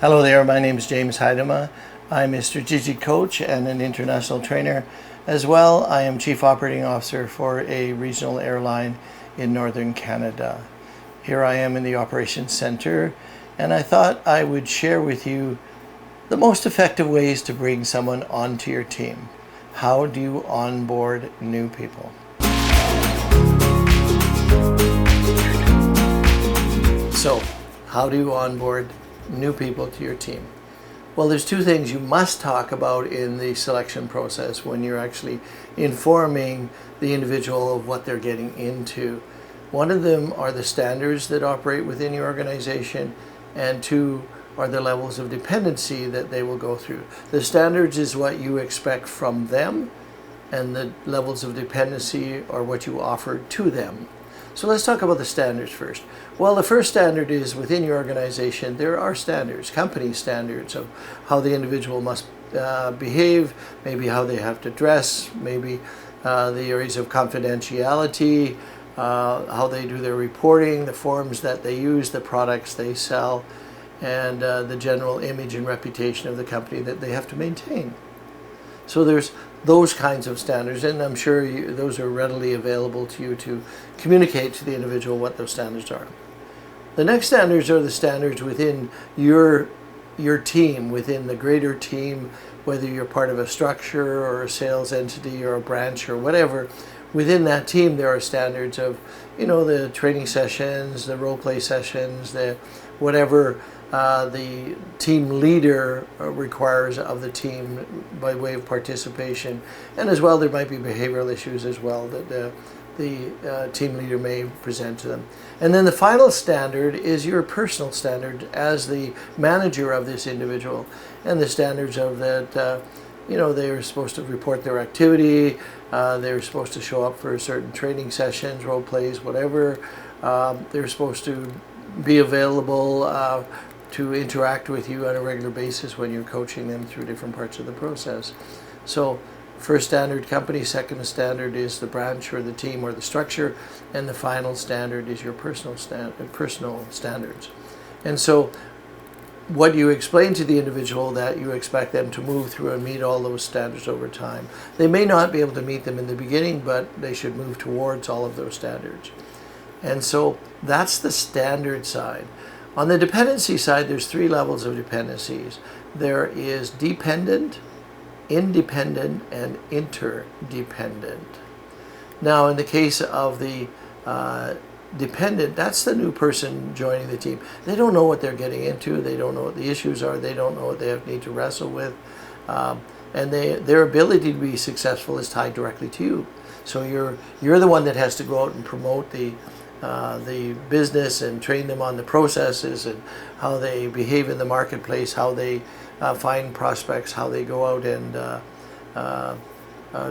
Hello there, my name is James Heidema. I'm a strategic coach and an international trainer. As well, I am Chief Operating Officer for a regional airline in Northern Canada. Here I am in the Operations Center, and I thought I would share with you the most effective ways to bring someone onto your team. How do you onboard new people? So, how do you onboard new people to your team? Well, there's two things you must talk about in the selection process when you're actually informing the individual of what they're getting into. One of them are the standards that operate within your organization, and two are the levels of dependency that they will go through. The standards is what you expect from them, and the levels of dependency are what you offer to them. So let's talk about the standards first. Well, the first standard is within your organization, there are standards, company standards of how the individual must behave, maybe how they have to dress, maybe the areas of confidentiality, how they do their reporting, the forms that they use, the products they sell, and the general image and reputation of the company that they have to maintain. So there's those kinds of standards, and I'm sure those are readily available to you to communicate to the individual what those standards are. The next standards are the standards within your team, within the greater team, whether you're part of a structure or a sales entity or a branch or whatever. Within that team, there are standards of, the training sessions, the role play sessions, the whatever the team leader requires of the team by way of participation. And as well, there might be behavioral issues as well that the team leader may present to them. And then the final standard is your personal standard as the manager of this individual, and the standards of that they're supposed to report their activity, they're supposed to show up for certain training sessions, role plays, whatever. They're supposed to be available to interact with you on a regular basis when you're coaching them through different parts of the process. So first standard, company. Second standard is the branch or the team or the structure. And the final standard is your personal standards. And so what you explain to the individual that you expect them to move through and meet all those standards over time. They may not be able to meet them in the beginning, but they should move towards all of those standards. And so that's the standard side. On the dependency side, there's three levels of dependencies. There is dependent, independent, and interdependent. Now, in the case of the dependent, that's the new person joining the team. They don't know what they're getting into. They don't know what the issues are. They don't know what they need to wrestle with. And their ability to be successful is tied directly to you. So you're the one that has to go out and promote the business and train them on the processes and how they behave in the marketplace, how they find prospects, how they go out and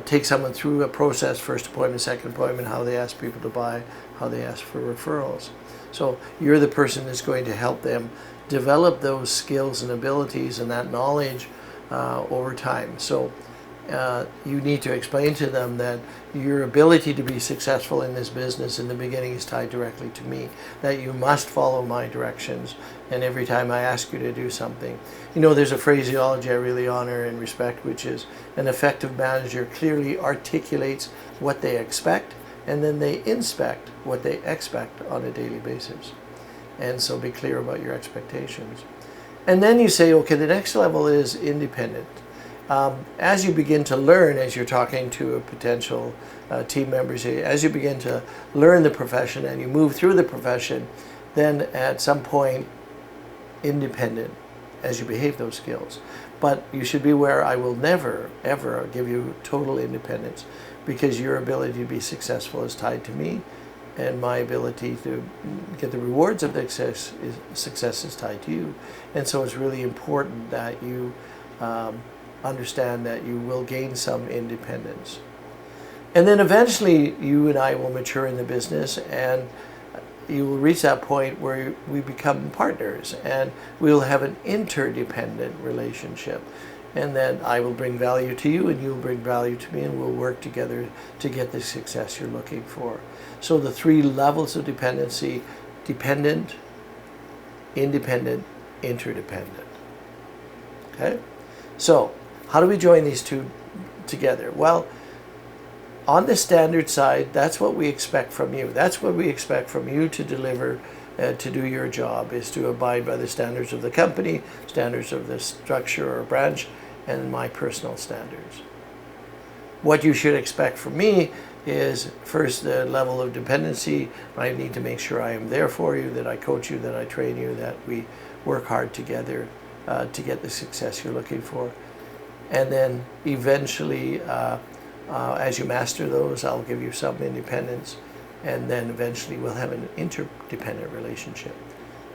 take someone through a process, first appointment, second appointment, how they ask people to buy, how they ask for referrals. So you're the person that's going to help them develop those skills and abilities and that knowledge over time. So you need to explain to them that your ability to be successful in this business in the beginning is tied directly to me, that you must follow my directions, and every time I ask you to do something. There's a phraseology I really honor and respect, which is an effective manager clearly articulates what they expect, and then they inspect what they expect on a daily basis. And so be clear about your expectations. And then you say, okay, the next level is independent. As you begin to learn, as you're talking to a potential team member, as you begin to learn the profession and you move through the profession, then at some point, independent as you behave those skills. But you should be aware I will never, ever give you total independence, because your ability to be successful is tied to me, and my ability to get the rewards of the success is tied to you. And so it's really important that you understand that you will gain some independence. And then eventually you and I will mature in the business, and you will reach that point where we become partners, and we'll have an interdependent relationship. And then I will bring value to you and you'll bring value to me, and we'll work together to get the success you're looking for. So the three levels of dependency: dependent, independent, interdependent. Okay? So, how do we join these two together? Well, on the standard side, that's what we expect from you. That's what we expect from you to deliver, to do your job, is to abide by the standards of the company, standards of the structure or branch, and my personal standards. What you should expect from me is first the level of dependency. I need to make sure I am there for you, that I coach you, that I train you, that we work hard together to get the success you're looking for. And then eventually, as you master those, I'll give you some independence, and then eventually we'll have an interdependent relationship.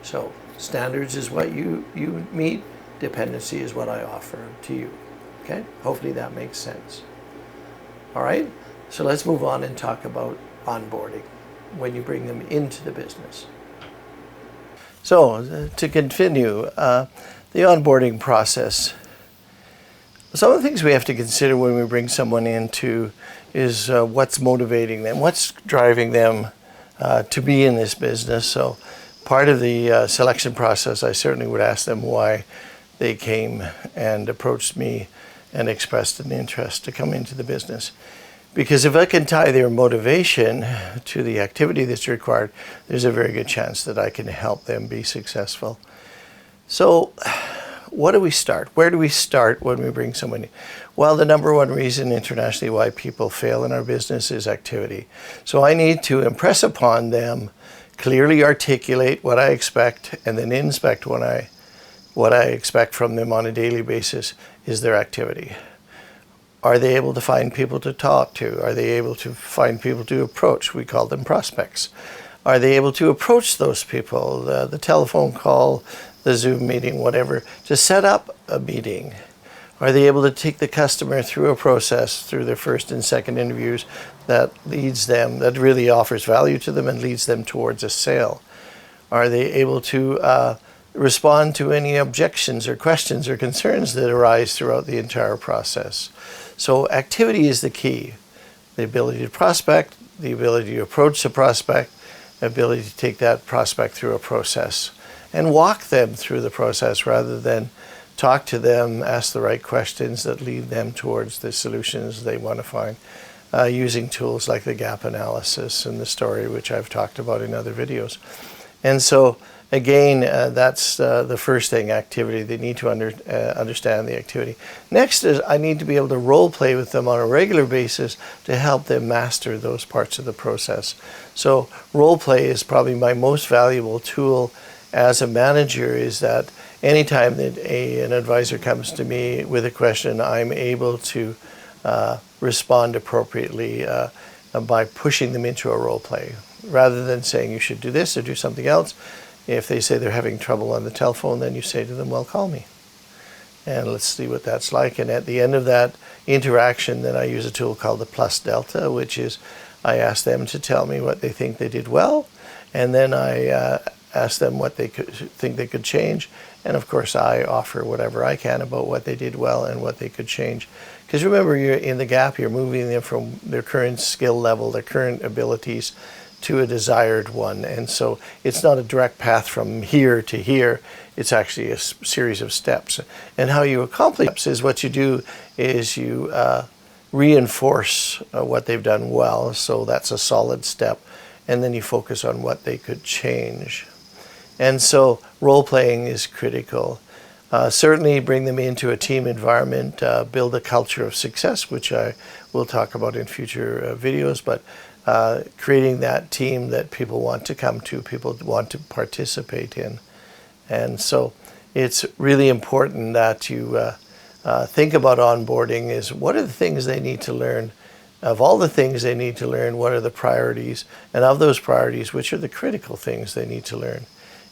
So standards is what you meet, dependency is what I offer to you. Okay? Hopefully that makes sense. All right? So let's move on and talk about onboarding when you bring them into the business. So to continue, the onboarding process. Some of the things we have to consider when we bring someone into is what's motivating them, what's driving them to be in this business. So part of the selection process, I certainly would ask them why they came and approached me and expressed an interest to come into the business. Because if I can tie their motivation to the activity that's required, there's a very good chance that I can help them be successful. So what do we start? Where do we start when we bring someone in? Well, the number one reason internationally why people fail in our business is activity. So I need to impress upon them, clearly articulate what I expect, and then inspect what I expect from them on a daily basis is their activity. Are they able to find people to talk to? Are they able to find people to approach? We call them prospects. Are they able to approach those people, the telephone call, the Zoom meeting, whatever, to set up a meeting? Are they able to take the customer through a process, through their first and second interviews that leads them, that really offers value to them and leads them towards a sale? Are they able to respond to any objections or questions or concerns that arise throughout the entire process? So activity is the key. The ability to prospect, the ability to approach the prospect, the ability to take that prospect through a process and walk them through the process rather than talk to them, ask the right questions that lead them towards the solutions they want to find, using tools like the gap analysis and the story, which I've talked about in other videos. And so again, that's the first thing, activity. They need to understand the activity. Next is I need to be able to role play with them on a regular basis to help them master those parts of the process. So role play is probably my most valuable tool as a manager, is that anytime that an advisor comes to me with a question, I'm able to respond appropriately by pushing them into a role play. Rather than saying you should do this or do something else, if they say they're having trouble on the telephone, then you say to them, well, call me. And let's see what that's like. And at the end of that interaction, then I use a tool called the plus delta, which is I ask them to tell me what they think they did well. And then I ask them what they think they could change. And of course, I offer whatever I can about what they did well and what they could change. Because remember, you're in the gap, you're moving them from their current skill level, their current abilities, to a desired one. And so it's not a direct path from here to here. It's actually a series of steps. And how you accomplish is what you do is you reinforce what they've done well. So that's a solid step. And then you focus on what they could change. And so role playing is critical. Certainly bring them into a team environment, build a culture of success, which I will talk about in future videos, but creating that team that people want to come to, people want to participate in. And so it's really important that you think about onboarding is what are the things they need to learn. Of all the things they need to learn, what are the priorities? And of those priorities, which are the critical things they need to learn?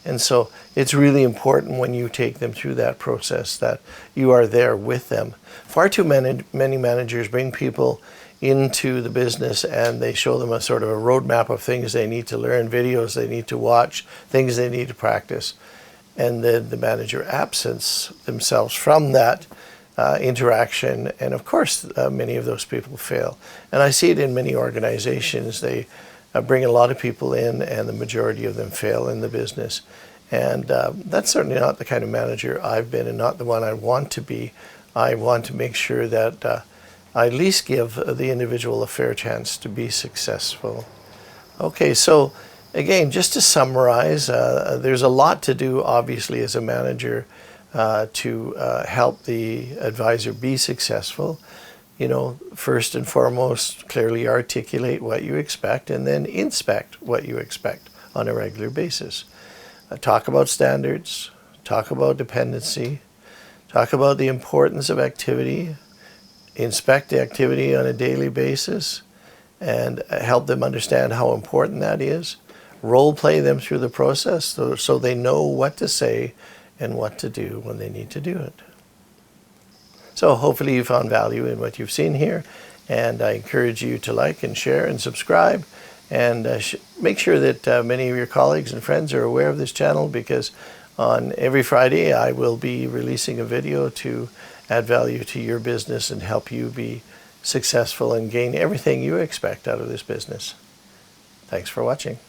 And so it's really important when you take them through that process that you are there with them. Far too many managers bring people into the business and they show them a sort of a roadmap of things they need to learn, videos they need to watch, things they need to practice. And then the manager absents themselves from that interaction. And of course, many of those people fail. And I see it in many organizations. They bring a lot of people in and the majority of them fail in the business. And that's certainly not the kind of manager I've been, and not the one I want to be. I want to make sure that I at least give the individual a fair chance to be successful. Okay, so again, just to summarize, there's a lot to do, obviously, as a manager to help the advisor be successful. You know, first and foremost, clearly articulate what you expect, and then inspect what you expect on a regular basis. Talk about standards, talk about dependency, talk about the importance of activity, inspect the activity on a daily basis, and help them understand how important that is. Role play them through the process so they know what to say and what to do when they need to do it. So hopefully you found value in what you've seen here, and I encourage you to like and share and subscribe, and make sure that many of your colleagues and friends are aware of this channel, because on every Friday I will be releasing a video to add value to your business and help you be successful and gain everything you expect out of this business. Thanks for watching.